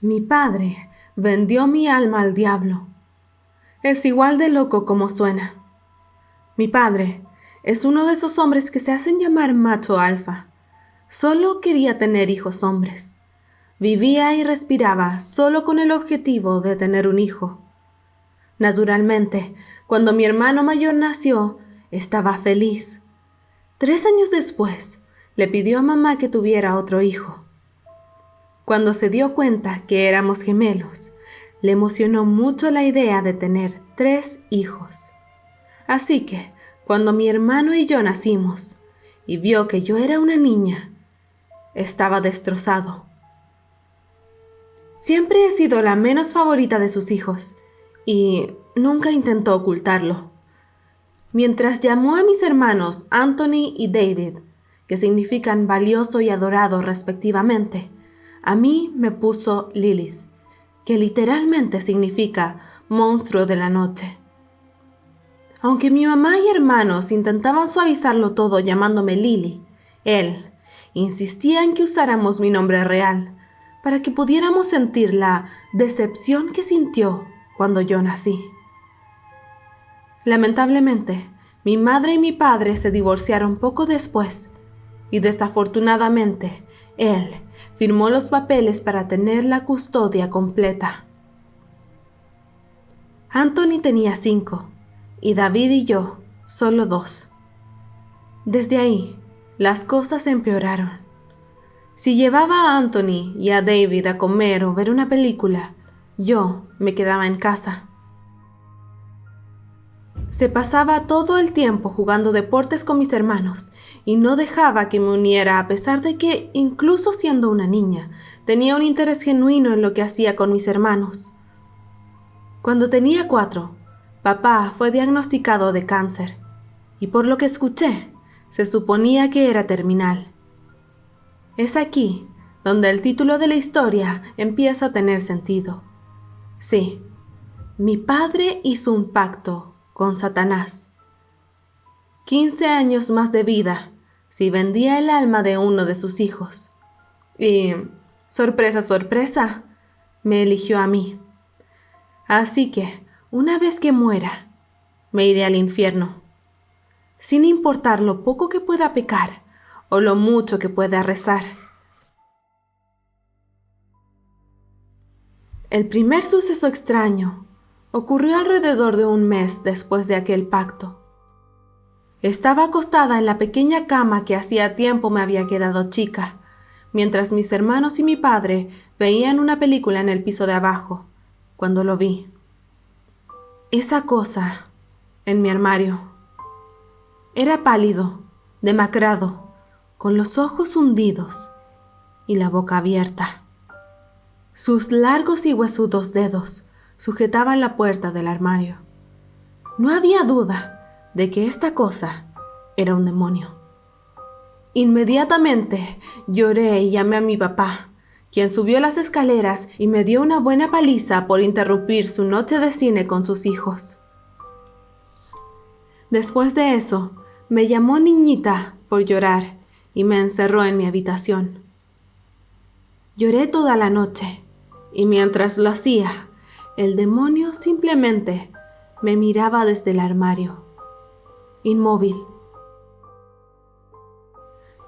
Mi padre vendió mi alma al diablo. Es igual de loco como suena. Mi padre es uno de esos hombres que se hacen llamar macho alfa. Solo quería tener hijos hombres. Vivía y respiraba solo con el objetivo de tener un hijo. Naturalmente, cuando mi hermano mayor nació, estaba feliz. 3 años después, le pidió a mamá que tuviera otro hijo. Cuando se dio cuenta que éramos gemelos, le emocionó mucho la idea de tener 3 hijos. Así que, cuando mi hermano y yo nacimos, y vio que yo era una niña, estaba destrozado. Siempre he sido la menos favorita de sus hijos, y nunca intentó ocultarlo. Mientras llamó a mis hermanos Anthony y David, que significan valioso y adorado respectivamente, a mí me puso Lilith, que literalmente significa monstruo de la noche. Aunque mi mamá y hermanos intentaban suavizarlo todo llamándome Lily, él insistía en que usáramos mi nombre real para que pudiéramos sentir la decepción que sintió cuando yo nací. Lamentablemente, mi madre y mi padre se divorciaron poco después y desafortunadamente él firmó los papeles para tener la custodia completa. Anthony tenía 5 y David y yo solo 2. Desde ahí, las cosas empeoraron. Si llevaba a Anthony y a David a comer o ver una película, yo me quedaba en casa. Se pasaba todo el tiempo jugando deportes con mis hermanos y no dejaba que me uniera a pesar de que, incluso siendo una niña, tenía un interés genuino en lo que hacía con mis hermanos. Cuando tenía 4, papá fue diagnosticado de cáncer y por lo que escuché, se suponía que era terminal. Es aquí donde el título de la historia empieza a tener sentido. Sí, mi padre hizo un pacto con Satanás. 15 años más de vida si vendía el alma de uno de sus hijos. Y, sorpresa, sorpresa, me eligió a mí. Así que, una vez que muera, me iré al infierno, sin importar lo poco que pueda pecar o lo mucho que pueda rezar. El primer suceso extraño ocurrió alrededor de un mes después de aquel pacto. Estaba acostada en la pequeña cama que hacía tiempo me había quedado chica, mientras mis hermanos y mi padre veían una película en el piso de abajo, cuando lo vi. Esa cosa en mi armario era pálido, demacrado, con los ojos hundidos y la boca abierta. Sus largos y huesudos dedos sujetaban la puerta del armario. No había duda de que esta cosa era un demonio. Inmediatamente lloré y llamé a mi papá, quien subió las escaleras y me dio una buena paliza por interrumpir su noche de cine con sus hijos. Después de eso, me llamó niñita por llorar y me encerró en mi habitación. Lloré toda la noche y mientras lo hacía, el demonio simplemente me miraba desde el armario, inmóvil.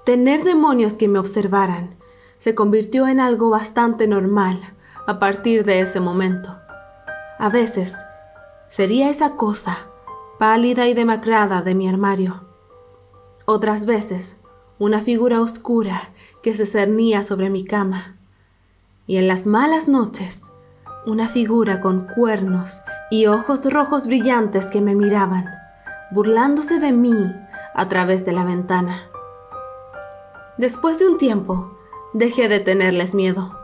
Tener demonios que me observaran se convirtió en algo bastante normal a partir de ese momento. A veces, sería esa cosa pálida y demacrada de mi armario. Otras veces, una figura oscura que se cernía sobre mi cama. Y en las malas noches, una figura con cuernos y ojos rojos brillantes que me miraban, burlándose de mí a través de la ventana. Después de un tiempo, dejé de tenerles miedo.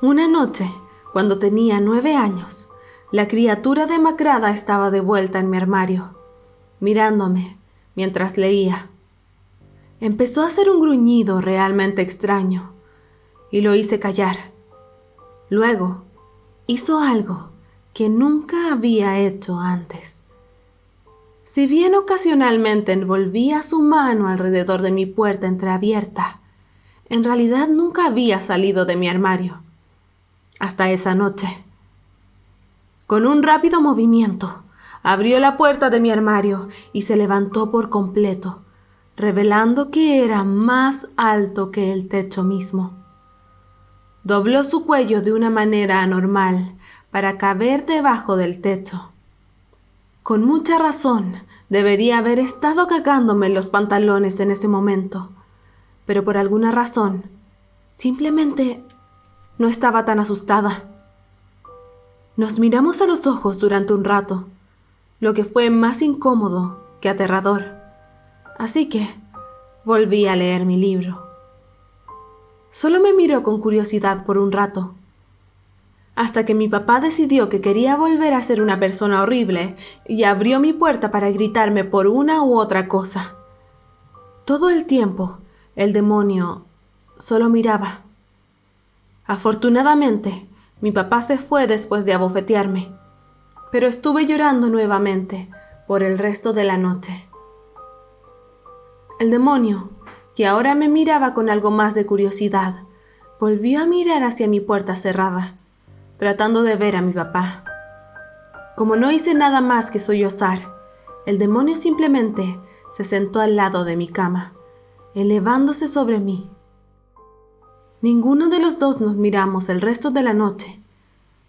Una noche, cuando tenía 9 años, la criatura demacrada estaba de vuelta en mi armario, mirándome mientras leía. Empezó a hacer un gruñido realmente extraño y lo hice callar. Luego, hizo algo que nunca había hecho antes. Si bien ocasionalmente envolvía su mano alrededor de mi puerta entreabierta, en realidad nunca había salido de mi armario hasta esa noche. Con un rápido movimiento, abrió la puerta de mi armario y se levantó por completo, revelando que era más alto que el techo mismo. Dobló su cuello de una manera anormal para caber debajo del techo. Con mucha razón, debería haber estado cagándome los pantalones en ese momento, pero por alguna razón, simplemente no estaba tan asustada. Nos miramos a los ojos durante un rato, lo que fue más incómodo que aterrador. Así que volví a leer mi libro. Solo me miró con curiosidad por un rato, hasta que mi papá decidió que quería volver a ser una persona horrible y abrió mi puerta para gritarme por una u otra cosa. Todo el tiempo, el demonio solo miraba. Afortunadamente, mi papá se fue después de abofetearme, pero estuve llorando nuevamente por el resto de la noche. El demonio, que ahora me miraba con algo más de curiosidad, volvió a mirar hacia mi puerta cerrada, tratando de ver a mi papá. Como no hice nada más que sollozar, el demonio simplemente se sentó al lado de mi cama, elevándose sobre mí. Ninguno de los dos nos miramos el resto de la noche.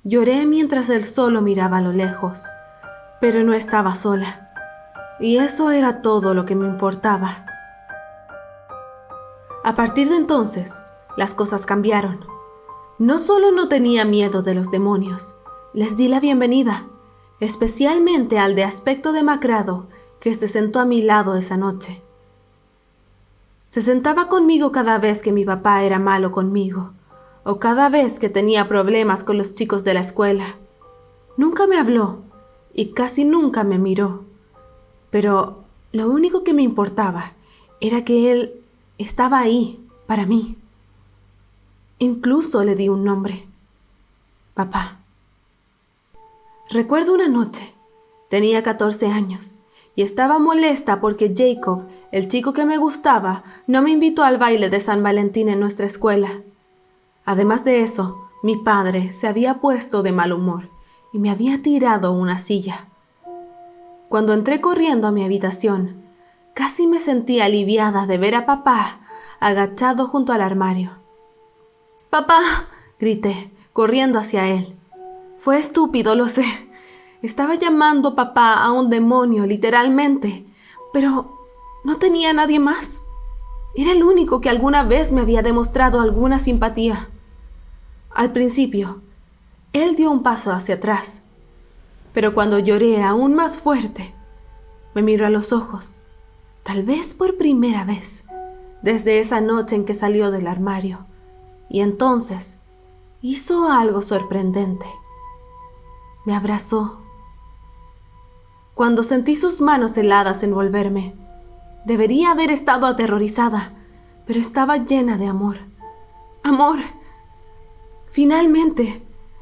Lloré mientras él solo miraba a lo lejos, pero no estaba sola, y eso era todo lo que me importaba. A partir de entonces, las cosas cambiaron. No solo no tenía miedo de los demonios, les di la bienvenida, especialmente al de aspecto demacrado que se sentó a mi lado esa noche. Se sentaba conmigo cada vez que mi papá era malo conmigo, o cada vez que tenía problemas con los chicos de la escuela. Nunca me habló y casi nunca me miró, pero lo único que me importaba era que él estaba ahí para mí. Incluso le di un nombre: papá. Recuerdo una noche, tenía 14 años, y estaba molesta porque Jacob, el chico que me gustaba, no me invitó al baile de San Valentín en nuestra escuela. Además de eso, mi padre se había puesto de mal humor y me había tirado una silla. Cuando entré corriendo a mi habitación, casi me sentí aliviada de ver a papá agachado junto al armario. ¡Papá!, grité, corriendo hacia él. Fue estúpido, lo sé. Estaba llamando papá a un demonio, literalmente, pero no tenía nadie más. Era el único que alguna vez me había demostrado alguna simpatía. Al principio, él dio un paso hacia atrás, pero cuando lloré aún más fuerte, me miró a los ojos, tal vez por primera vez, desde esa noche en que salió del armario, y entonces hizo algo sorprendente. Me abrazó. Cuando sentí sus manos heladas envolverme, debería haber estado aterrorizada, pero estaba llena de amor. ¡Amor! Finalmente,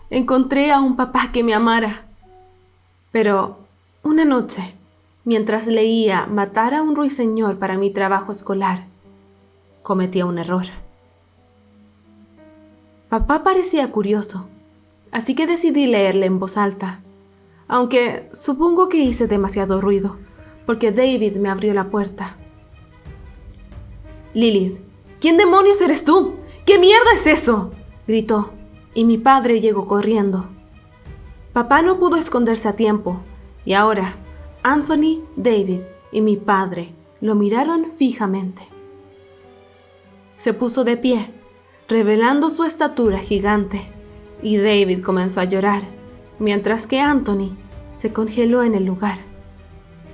encontré a un papá que me amara. Pero una noche, mientras leía Matar a un ruiseñor para mi trabajo escolar, cometí un error. Papá parecía curioso, así que decidí leerle en voz alta, aunque supongo que hice demasiado ruido, porque David me abrió la puerta. «Lilith, ¿quién demonios eres tú? ¿Qué mierda es eso?», gritó, y mi padre llegó corriendo. Papá no pudo esconderse a tiempo, y ahora Anthony, David y mi padre lo miraron fijamente. Se puso de pie, revelando su estatura gigante, y David comenzó a llorar, mientras que Anthony se congeló en el lugar.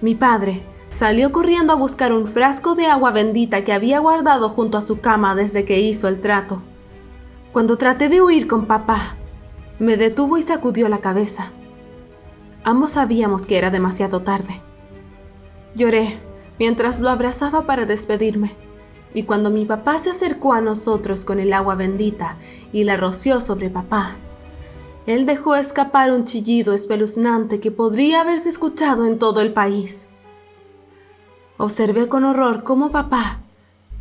Mi padre salió corriendo a buscar un frasco de agua bendita que había guardado junto a su cama desde que hizo el trato. Cuando traté de huir con papá, me detuvo y sacudió la cabeza. Ambos sabíamos que era demasiado tarde. Lloré mientras lo abrazaba para despedirme, y cuando mi papá se acercó a nosotros con el agua bendita y la roció sobre papá, él dejó escapar un chillido espeluznante que podría haberse escuchado en todo el país. Observé con horror cómo papá,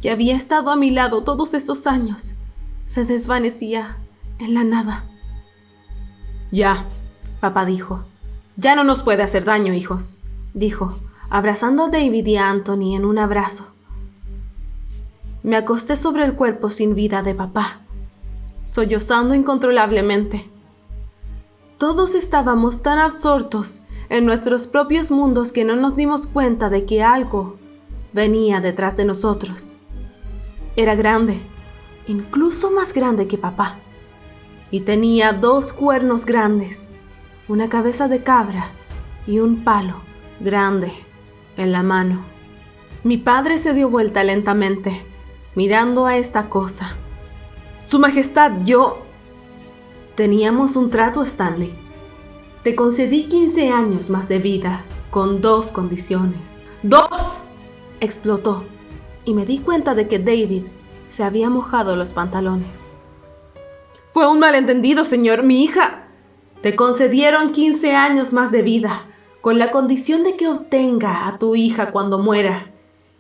que había estado a mi lado todos estos años, se desvanecía en la nada. Ya, papá dijo. Ya no nos puede hacer daño, hijos, dijo, abrazando a David y a Anthony en un abrazo. Me acosté sobre el cuerpo sin vida de papá, sollozando incontrolablemente. Todos estábamos tan absortos en nuestros propios mundos que no nos dimos cuenta de que algo venía detrás de nosotros. Era grande, incluso más grande que papá, y tenía 2 cuernos grandes, una cabeza de cabra y un palo grande en la mano. Mi padre se dio vuelta lentamente, mirando a esta cosa. Su Majestad, Teníamos un trato, Stanley. Te concedí 15 años más de vida, con 2 condiciones. ¡2! Explotó, y me di cuenta de que David se había mojado los pantalones. Fue un malentendido, señor. Mi hija. Te concedieron 15 años más de vida, con la condición de que obtenga a tu hija cuando muera.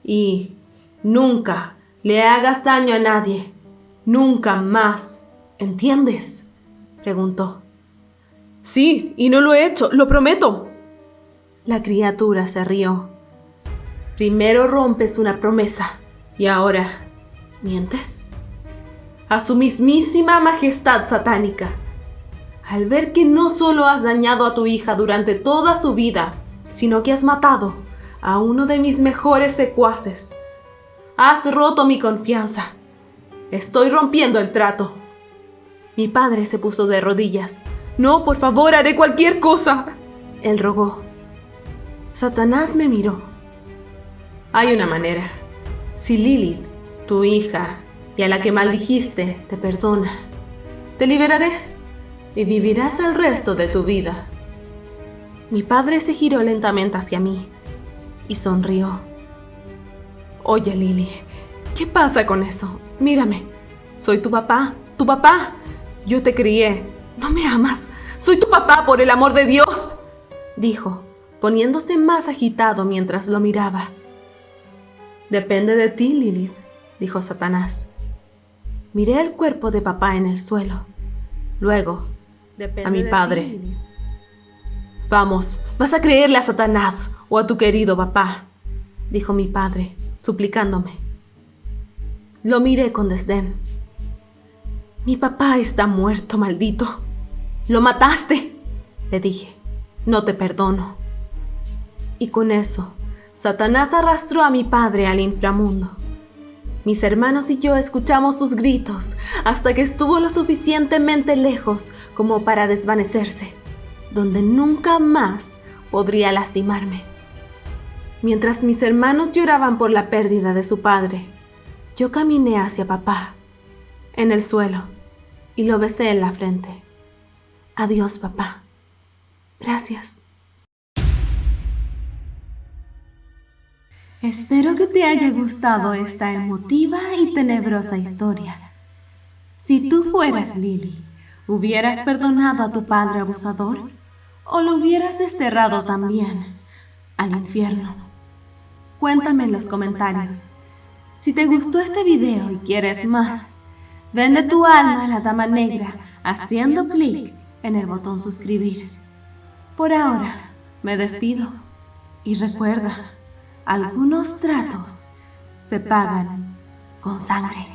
Y nunca le hagas daño a nadie. Nunca más. ¿Entiendes?, preguntó. Sí, y no lo he hecho, lo prometo. La criatura se rió. Primero rompes una promesa, y ahora, ¿mientes? A su mismísima majestad satánica. Al ver que no solo has dañado a tu hija durante toda su vida, sino que has matado a uno de mis mejores secuaces. Has roto mi confianza. Estoy rompiendo el trato. Mi padre se puso de rodillas. No, por favor, haré cualquier cosa, él rogó. Satanás me miró. Hay una manera. Si Lilith, tu hija, y a la que maldijiste, te perdona, te liberaré y vivirás el resto de tu vida. Mi padre se giró lentamente hacia mí y sonrió. Oye, Lily, ¿qué pasa con eso? Mírame, soy tu papá, tu papá. Yo te crié. ¿No me amas? Soy tu papá, por el amor de Dios, dijo, poniéndose más agitado mientras lo miraba. Depende de ti, Lilith, dijo Satanás. Miré el cuerpo de papá en el suelo. Luego, a mi padre. Vamos, vas a creerle a Satanás o a tu querido papá, dijo mi padre, suplicándome. Lo miré con desdén. Mi papá está muerto, maldito. ¡Lo mataste!, le dije. No te perdono. Y con eso, Satanás arrastró a mi padre al inframundo. Mis hermanos y yo escuchamos sus gritos hasta que estuvo lo suficientemente lejos como para desvanecerse, donde nunca más podría lastimarme. Mientras mis hermanos lloraban por la pérdida de su padre, yo caminé hacia papá, en el suelo, y lo besé en la frente. Adiós, papá. Gracias. Espero que te haya gustado esta emotiva y tenebrosa historia. Si tú fueras Lily, ¿hubieras perdonado a tu padre abusador o lo hubieras desterrado también al infierno? Cuéntame en los comentarios. Si te gustó este video y quieres más, vende tu alma a la Dama Negra haciendo clic en el botón suscribir. Por ahora, me despido y recuerda, algunos tratos se pagan con sangre.